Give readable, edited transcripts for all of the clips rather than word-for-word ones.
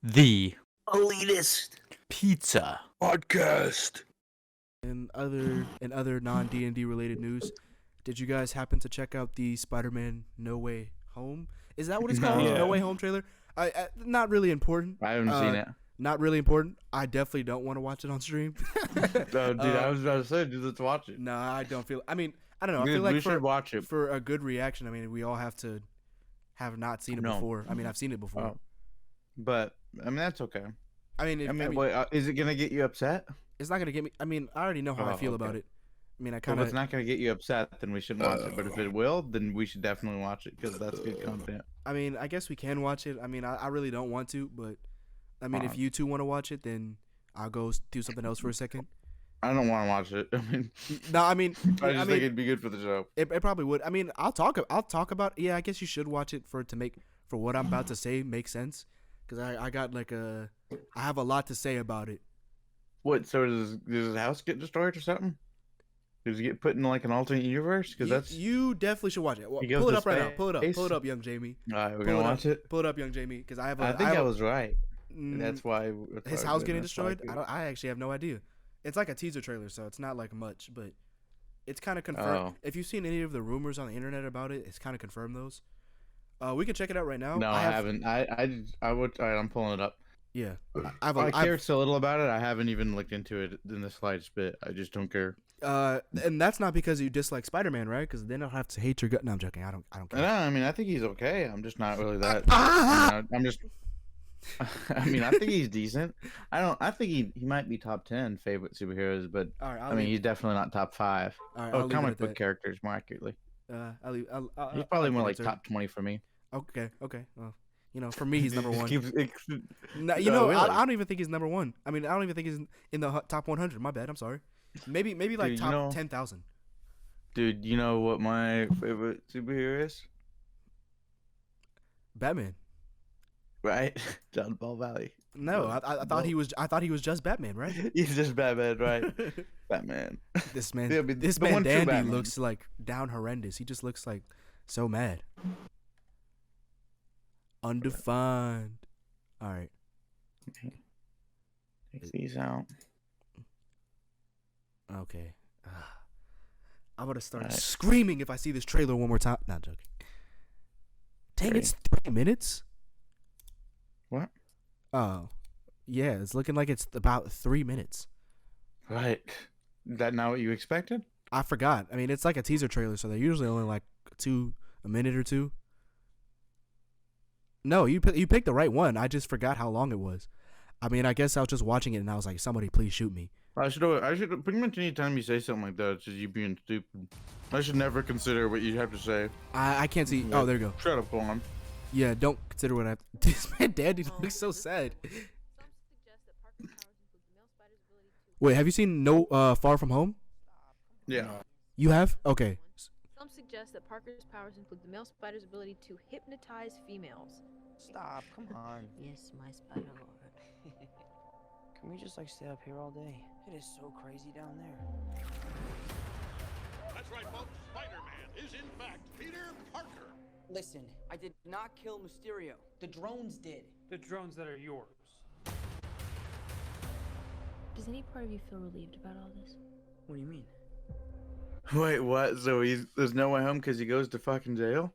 The elitist Pizza podcast. And other non D&D related news, did you guys happen to check out the Spider-Man No Way Home? Is that what it's called? No. No Way Home trailer? I not really important. I haven't seen it. Not really important. I definitely don't want to watch it on stream. No, dude, I was about to say, dude, let's watch it. No, I don't feel. I mean, I don't know. I Dude, feel like we should watch it. for a good reaction. I mean, we all have to have not seen it No. before. I mean, I've seen it before. Oh. But I mean, that's okay. I mean, Wait, is it gonna get you upset? it's not gonna get me. I mean, I already know how I feel about it. I mean, I If kind of. it's not gonna get you upset, then we shouldn't watch it. But if it will, then we should definitely watch it because that's good content. I mean, I guess we can watch it. I mean, I really don't want to, but I mean, if you two want to watch it, then I'll go do something else for a second. I don't want to watch it. I mean, No, I mean, I just think it'd be good for the show. it probably would. I mean, I'll talk about. Yeah, I guess you should watch it for what I'm about to say make sense, because I got I have a lot to say about it. What? So does his house get destroyed or something? Does he get put in like an alternate universe? Because that's You definitely should watch it. Well, He goes pull it to up right now. space? Pull it up, young Jamie. all right. We're Pull gonna it watch up. it. Pull it up, young Jamie, because I have. I think I was right. Mm, That's why his house getting destroyed. I actually have no idea. It's like a teaser trailer, so it's not like much, but it's kind of confirmed. Oh. If you've seen any of the rumors on the internet about it, it's kind of confirmed those. We can check it out right now. No, I haven't. I would. All right, I'm pulling it up. Yeah, I care so little about it. I haven't even looked into it in the slightest bit. I just don't care. and that's not because you dislike Spider-Man, right? Because then I'll have to hate your gut. No, I'm joking. I don't care. No, I mean, I think he's okay. I'm just not really that. I'm just. I mean, I think he's decent. I think he might be top 10 favorite superheroes, but All right, I mean, he's definitely not top 5. all right, I'll leave it Comic at book that. characters more accurately. I'll He's probably more like answer. top 20 for me. Okay. Well, for me, he's number one. No, No, really? I don't even think he's number one. I mean, I don't even think he's in the top 100. My bad. I'm sorry. Maybe like Dude, top 10,000. Dude, you know what my favorite superhero is? Batman. Right? John Paul Valley. No, I thought he was. I thought he was just Batman, right? He's just Batman, right? Batman. This man, Yeah, I mean, this the man one true Dandy Batman. looks like down horrendous. He just looks like so mad. Undefined. All right. Take these out. Okay. I'm gonna start Alright. screaming if I see this trailer one more time. Not joking. Dang, Okay. it's 3 minutes. What? Oh, yeah. It's looking like it's about 3 minutes. Right. Is that not what you expected? I forgot. I mean, it's like a teaser trailer, so they're usually only like a minute or two. No, you picked the right one. I just forgot how long it was. I mean, I guess I was just watching it and I was like, somebody please shoot me. I should pretty much any time you say something like that, it's just you being stupid. I should never consider what you have to say. I can't see. Oh, there you go. Shut up, Kawan. Yeah, don't consider what I. This man, Dandy looks so sad. Wait, have you seen No Far From Home? Yeah. You have? Okay. Some suggest that Parker's powers include the male spider's ability to hypnotize females. Stop, come on. Yes, my spider lord. Can we just stay up here all day? It is so crazy down there. That's right, folks. Spider-Man is in fact Peter Parker. Listen, I did not kill Mysterio. The drones did. The drones that are yours. Does any part of you feel relieved about all this? What do you mean? Wait, what? So there's no way home because he goes to fucking jail?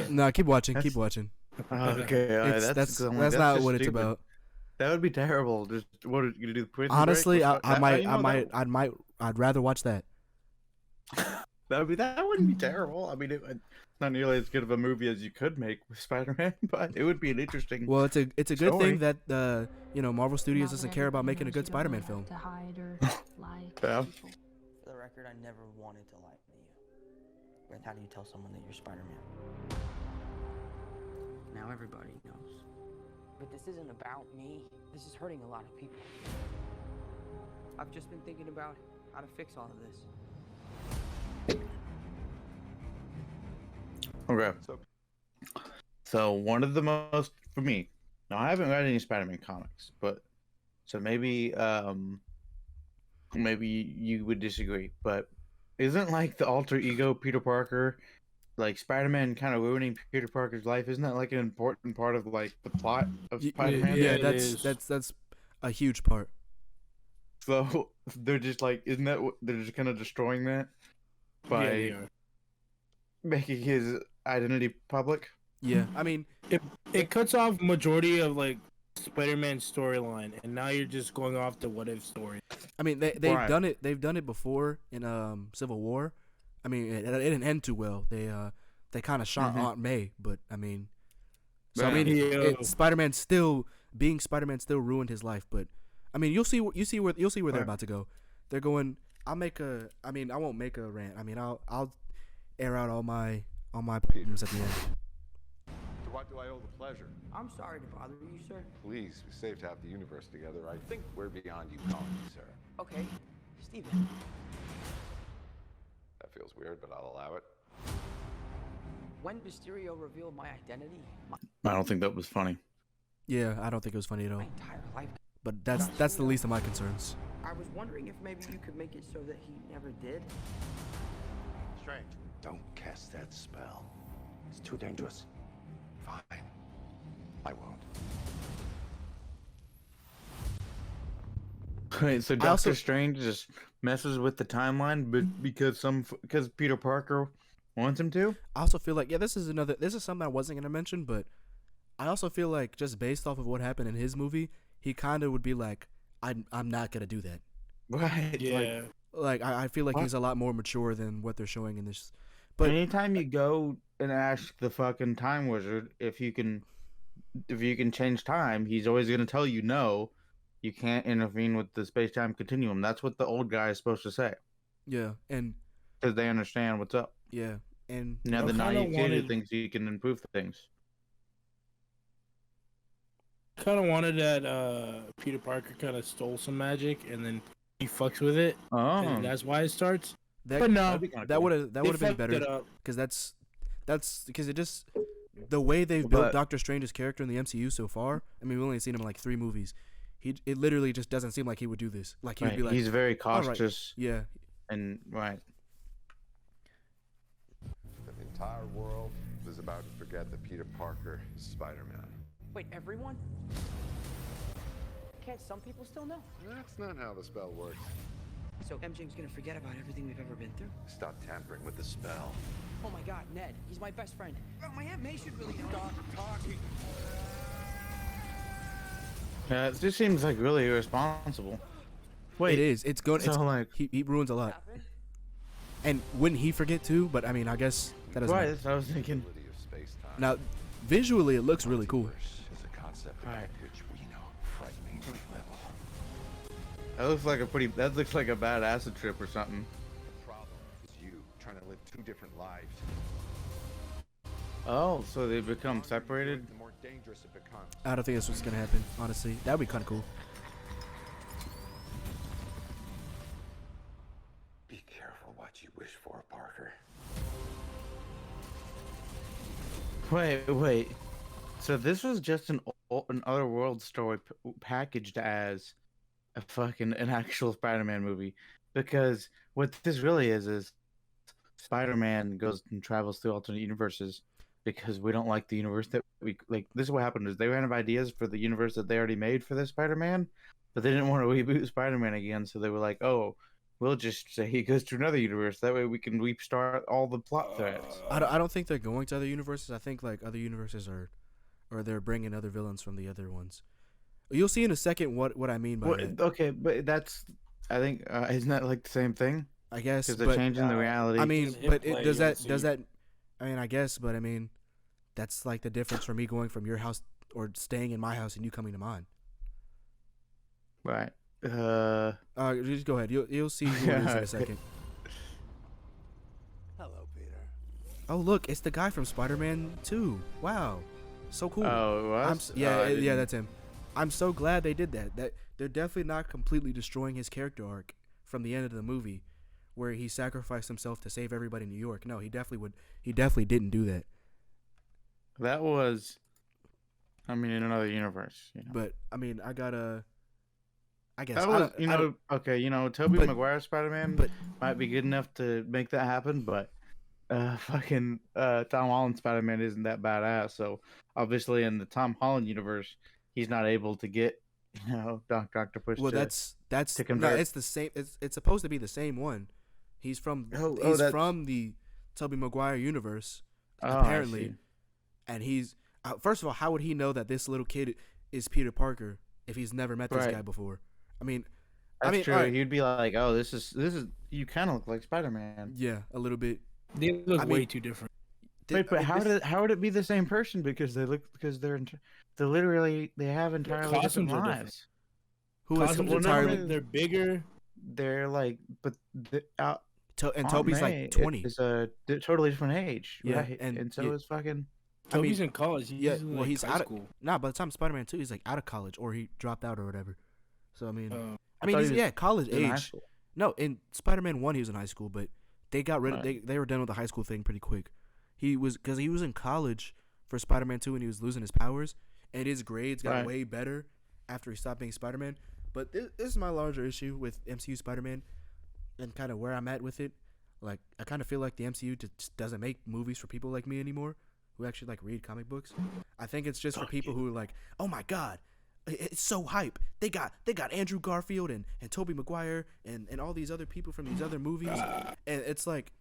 No, keep watching. That's- Keep watching. Okay, all right, That's not not what it's stupid. about. That would be terrible. Just what are you gonna do? The prison Honestly, break? I'd rather watch that. That wouldn't be terrible. I mean, it's not nearly as good of a movie as you could make with Spider-Man, but it would be an interesting. Well, it's a good Story. thing that Marvel Studios doesn't care about making a good Spider-Man film. To hide or lie. Yeah. For the record, I never wanted to lie to you. But how do you tell someone that you're Spider-Man? Now everybody knows. But this isn't about me. This is hurting a lot of people. I've just been thinking about how to fix all of this. Okay. So one of the most for me. Now I haven't read any Spider-Man comics, but so maybe you would disagree, but isn't like the alter ego Peter Parker like Spider-Man kind of ruining Peter Parker's life? Isn't that like an important part of like the plot of Spider-Man? Yeah, it is. that's a huge part. So they're just like, isn't that what they're just kind of destroying that Yeah, by they are. making his identity public? Yeah, I mean, It cuts off majority of like Spider-Man's storyline, and now you're just going off the what if story. I mean they've Right. done it. They've done it before in Civil War. I mean, it didn't end too well. They kind of shot Aunt May, but I mean, so I mean, Yeah. Spider-Man still being Spider-Man still ruined his life. But I mean, you'll see where they're Right. about to go. They're going. I won't make a rant. I mean, I'll air out all my problems at the end. To what do I owe the pleasure? I'm sorry to bother you, sir. Please, we saved half the universe together. I think we're beyond you calling me, sir. Okay, Steven. That feels weird, but I'll allow it. When Mysterio revealed my identity, I don't think that was funny. Yeah, I don't think it was funny at my all. entire life, But that's the least of my concerns. I was wondering if maybe you could make it so that he never did. Strange. Don't cast that spell. It's too dangerous. Fine. I won't. Wait, so I Doctor also- Strange just messes with the timeline, but because Peter Parker wants him to? I also feel like this is something I wasn't gonna mention, but I also feel like just based off of what happened in his movie, he kind of would be like, I'm not gonna do that. Right. Yeah. Like I feel like What? he's a lot more mature than what they're showing in this. But Anytime you go and ask the fucking time wizard if you can change time, he's always gonna tell you no, you can't intervene with the space time continuum. That's what the old guy is supposed to say yeah, and because they understand what's up. yeah, and Now I the kinda naive kid who wanted- thinks he can improve things. Kind of wanted that Peter Parker kind of stole some magic, and then he fucks with it, Oh, and that's why it starts. that But no, that'd be kinda that cool. would have they been fucked better it up. because that's because it just the way they've built But- Doctor Strange's character in the MCU so far. I mean, we've only seen him in like 3 movies. It literally just doesn't seem like he would do this. Like he would Right, be like, he's very "All right." cautious yeah, and right. The entire world is about to forget that Peter Parker is Spider-Man. Wait, everyone? Can't some people still know? That's not how the spell works. So MJ's gonna forget about everything we've ever been through? Stop tampering with the spell. Oh my God, Ned, he's my best friend. My Aunt May should really know. Stop talking. Yeah, it just seems like really irresponsible. it is. It's going. So It's, like, he ruins a lot. Happened? And wouldn't he forget too? But I mean, I guess that doesn't. right? matter. That's what I was thinking. Ability of space-time. Now, visually, it looks really cool. Multiverse is a concept about Right. which we know frighteningly little. That looks like a bad acid trip or something. The problem is you trying to live two different lives. Oh, so they become separated? The more dangerous it becomes. I don't think that's what's gonna happen. Honestly, that would be kind of cool. Be careful what you wish for, Parker. Wait. So this was just an otherworld story packaged as an actual Spider-Man movie, because what this really is Spider-Man goes and travels through alternate universes because we don't like the universe that we like. This is what happened: is they ran out of ideas for the universe that they already made for this Spider-Man, but they didn't want to reboot Spider-Man again, so they were like, "Oh, we'll just say he goes to another universe. That way we can restart all the plot threads." I don't think they're going to other universes. I think like other universes or they're bringing other villains from the other ones. You'll see in a second what I mean by that. Okay, but that's I think isn't that like the same thing? I guess, Because they're but changing the reality. I mean, Hit but play, does you'll that see. I mean, I guess, but I mean, that's like the difference for me going from your house or staying in my house and you coming to mine. right. Just go ahead. You'll see who it is in Yeah. a second. Hello, Peter. Oh look, it's the guy from Spider-Man 2. Wow, so cool. Oh, it was? I yeah, didn't- that's him. I'm so glad they did that. That they're definitely not completely destroying his character arc from the end of the movie, where he sacrificed himself to save everybody in New York. No, he definitely didn't do that. That was, I mean, in another universe. You know. But I mean, I guess That I was, don't- I don't- okay, Tobey but- Maguire Spider-Man but- might be good enough to make that happen, but fucking Tom Holland Spider-Man isn't that badass. So obviously in the Tom Holland universe, he's not able to get Doctor Octopus Well, to that's no, convert. it's the same. It's supposed to be the same one. He's from That's from the Tobey Maguire universe, I apparently, see. and he's first of all, how would he know that this little kid is Peter Parker if he's never met this Right. guy before? I mean, That's true. alright, He'd be like, "Oh, this is you kind of look like Spider-Man." yeah, a little bit. They look I way mean, too different. Wait, but this- how would it be the same person? Because they're literally they have entirely different costumes are different. lives. who is Costumes are entirely different, they're bigger. They're like, but and Aunt Toby's May like 20. is a totally different age, Yeah, right? and so yeah. is fucking. Toby's in college. He's yeah, in, well, like, he's high out school. Nah, by the time Spider-Man 2, he's like out of college or he dropped out or whatever. So I mean, Uh, I mean, thought he's, he was yeah, college in high age. school. No, in Spider-Man 1 he was in high school, but they got rid of Right. they were done with the high school thing pretty quick. He was cuz he was in college for Spider-Man 2 and he was losing his powers and his grades got Right. way better after he stopped being Spider-Man. But this is my larger issue with MCU Spider-Man and kind of where I'm at with it. Like I kind of feel like the MCU just doesn't make movies for people like me anymore who actually like read comic books. I think it's just for people who are like, "Oh my god, it's so hype. They got Andrew Garfield and Tobey Maguire and all these other people from these other movies." And it's like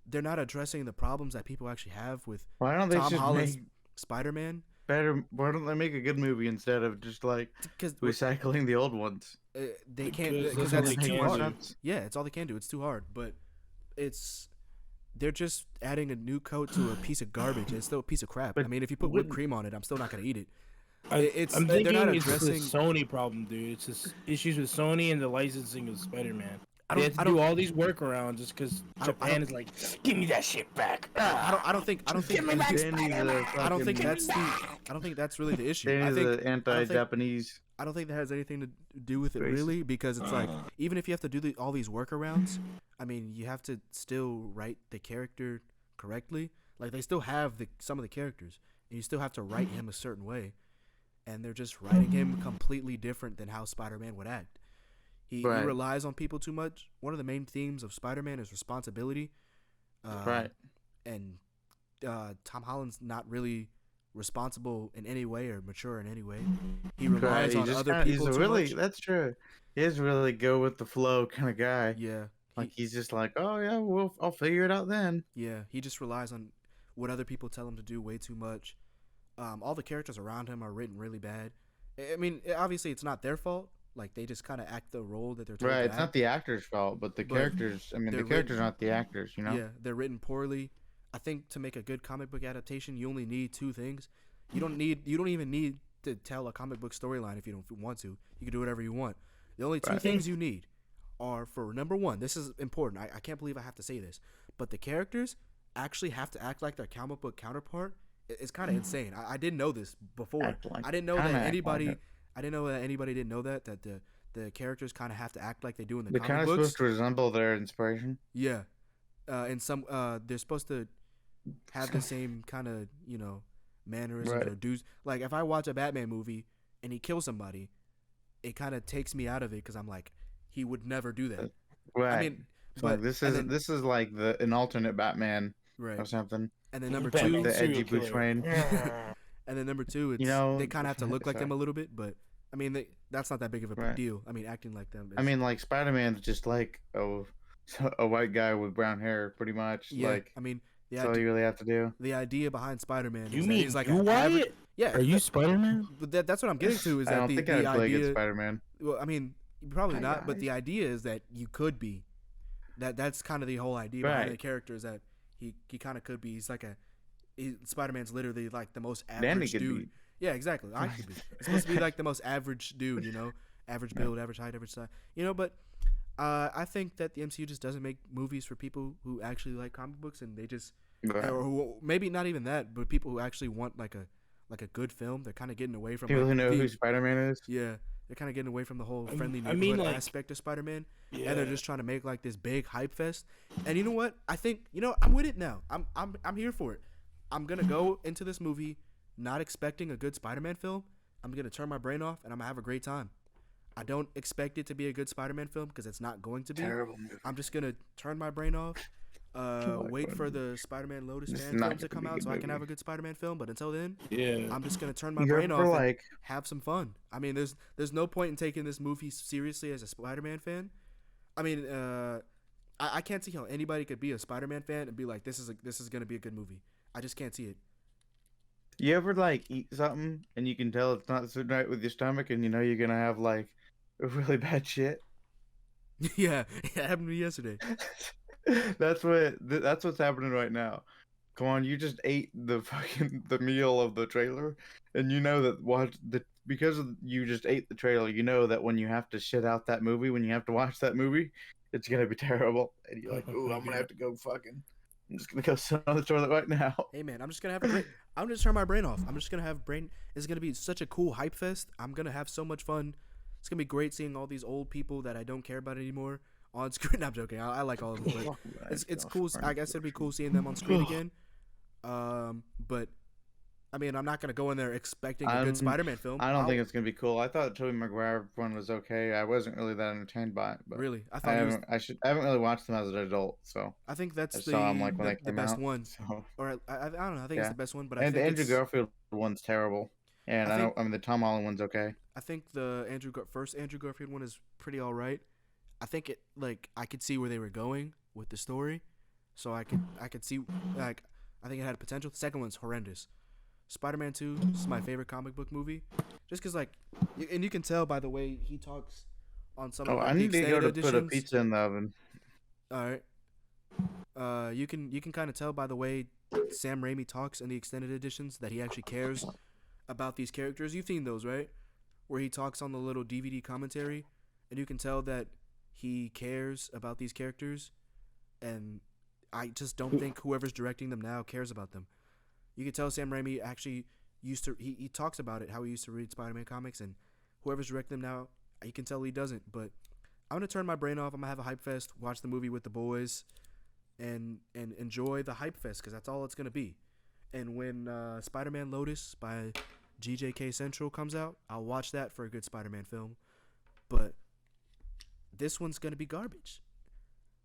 they're not addressing the problems that people actually have with Why don't they Tom just Holland's make Spider-Man. better? Why don't they make a good movie instead of just like Because recycling the old ones? they can't, Because because that's that's all they too can hard. do. Yeah, it's all they can do. It's too hard. But they're just adding a new coat to a piece of garbage. It's still a piece of crap. But I mean, if you put whipped cream on it, I'm still not gonna eat it. I'm They're thinking not it's addressing. the Sony problem, dude. It's just issues with Sony and the licensing of Spider-Man. They have I to don't- do all these workarounds just because I don't- I Japan don't- is like, give me that shit back. I don't think Danny's a I don't think fucking- that's I don't think that's really the issue. Danny's I anti-Japanese. don't think that has anything to do with it really, because it's like even if you have to do all these workarounds, I mean you have to still write the character correctly. Like they still have some of the characters, and you still have to write him a certain way, and they're just writing him completely different than how Spider-Man would act. He Right. relies on people too much. One of the main themes of Spider-Man is responsibility. Right. And Tom Holland's not really responsible in any way or mature in any way. He relies on other people He's too much. That's true. He is really go with the flow kind of guy. Yeah, Like he's just like, oh yeah, I'll figure it out then. yeah. He just relies on what other people tell him to do way too much. All the characters around him are written really bad. I mean, obviously it's not their fault. Like they just kind of act the role that they're told Right. to It's act. not the actor's fault, but the But characters. I mean, the they're characters written- aren't the actors. You know. Yeah, they're written poorly. I think to make a good comic book adaptation, you only need two things. You don't even need to tell a comic book storyline if you don't want to. You can do whatever you want. The only two Right. things you need are, for number one, this is important. I can't believe I have to say this, but the characters actually have to act like their comic book counterpart. It's kind of insane. I didn't know this before. Act like- I didn't know kinda that act anybody. like it. I didn't know that anybody didn't know that the characters kind of have to act like they do in the They're comic kind of books. supposed to resemble their inspiration. Yeah, and some they're supposed to have the same kind of mannerisms Right. or dudes. Like if I watch a Batman movie and he kills somebody, it kind of takes me out of it because I'm like, he would never do that. Right. I mean, So but this and is then- this is like an alternate Batman right, or something. and then number Batman two, The edgy serial Bruce killer. Wayne. and then number two, it's know, they kind of have to look like them sorry. a little bit, but I mean that's not that big of a Right. deal. I mean, acting like them. I mean, like Spider-Man's just like a white guy with brown hair, pretty much. yeah, Like I mean, that's all you really have to do. the idea behind Spider-Man You is that mean he's like you an white? average. Yeah, Are you Spider-Man? but that's what I'm getting to. Is I that don't the, think the I'd play idea? against Spider-Man. Well, I mean, probably Hi, not. But guys. the idea is that you could be. That's kind of the whole idea behind Right. the character is that he kind of could be. He's like Spider-Man's literally like the most Danny average could dude. be. Yeah, exactly. I could be. It's supposed to be like the most average dude, average build, average height, average size, But I think that the MCU just doesn't make movies for people who actually like comic books, and they just Right. or who, maybe not even that, but people who actually want like a good film. They're kind of getting away from People like, who know the- who Spider-Man is. yeah, they're kind of getting away from the whole friendly I neighborhood mean, like- aspect of Spider-Man, Yeah. and they're just trying to make like this big hype fest. And you know what? I think I'm with it now. I'm here for it. I'm gonna go into this movie not expecting a good Spider-Man film. I'm gonna turn my brain off, and I'm gonna have a great time. I don't expect it to be a good Spider-Man film because it's not going to be. Terrible movie. I'm just gonna turn my brain off. Like, wait for the Spider-Man Lotus this is fan not films to gonna come be a out good so I can movie. have a good Spider-Man film. But until then, Yeah. I'm just gonna turn my You brain ever off and like have some fun. I mean, there's no point in taking this movie seriously as a Spider-Man fan. I mean, I can't see how anybody could be a Spider-Man fan and be like, this is gonna be a good movie. I just can't see it. you ever like eat something and you can tell it's not sitting right with your stomach and you know you're gonna have like a really bad shit? Yeah, it happened to me yesterday. That's what's happening right now. Come on, you just ate the meal of the trailer, and you know that you just ate the trailer. You know that when you have to shit out that movie, when you have to watch that movie, it's gonna be terrible. And you're like, "Ooh, I'm gonna have to go fucking. I'm just gonna go sit on the toilet right now." Hey man, I'm just gonna have a great. I'm just turn my brain off. I'm just gonna have brain. It's gonna be such a cool hype fest. I'm gonna have so much fun. It's gonna be great seeing all these old people that I don't care about anymore on screen. I'm joking. I like all of them, but it's cool. I guess it'd be cool seeing them on screen again. But I mean, I'm not gonna go in there expecting a good Spider-Man film. I don't think it's gonna be cool. I thought Tobey Maguire one was okay. I wasn't really that entertained by it, but Really, I I thought he was. haven't really watched them as an adult, so I think I that's saw them like when they the came best out. one, So or I don't know. I think it's yeah, the best one, but I and the think Andrew it's. Garfield one's terrible, and I think- the Tom Holland one's okay. I think the first Andrew Garfield one is pretty all right. I think I could see where they were going with the story, so I could see like I think it had potential. The second one's horrendous. Spider-Man 2 is my favorite comic book movie, just because and you can tell by the way he talks on some Oh, of I the need to go extended to put a editions. pizza in the oven. All right. You can kind of tell by the way Sam Raimi talks in the extended editions that he actually cares about these characters. You've seen those, right? Where he talks on the little DVD commentary, and you can tell that he cares about these characters, and I just don't think whoever's directing them now cares about them. You can tell Sam Raimi actually used to. He talks about it how he used to read Spider-Man comics, and whoever's directing them now, you can tell he doesn't. But I'm gonna turn my brain off. I'm gonna have a hype fest, watch the movie with the boys, and enjoy the hype fest because that's all it's gonna be. And when Spider-Man Lotus by GJK Central comes out, I'll watch that for a good Spider-Man film. But this one's gonna be garbage.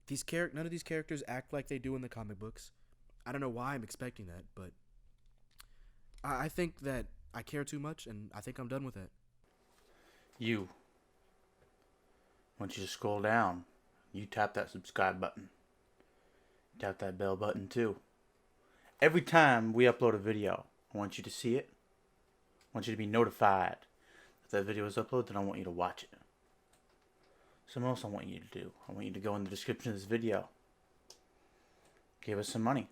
None of these characters act like they do in the comic books. I don't know why I'm expecting that, but I think that I care too much, and I think I'm done with that. You. Once you scroll down, you tap that subscribe button. Tap that bell button too. Every time we upload a video, I want you to see it. I want you to be notified that video is uploaded, and I want you to watch it. Something else I want you to do. I want you to go in the description of this video. Give us some money.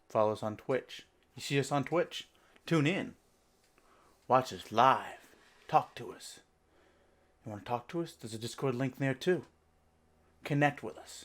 Follow us on Twitch. You see us on Twitch? Tune in. Watch us live. Talk to us. You want to talk to us? There's a Discord link there too. Connect with us.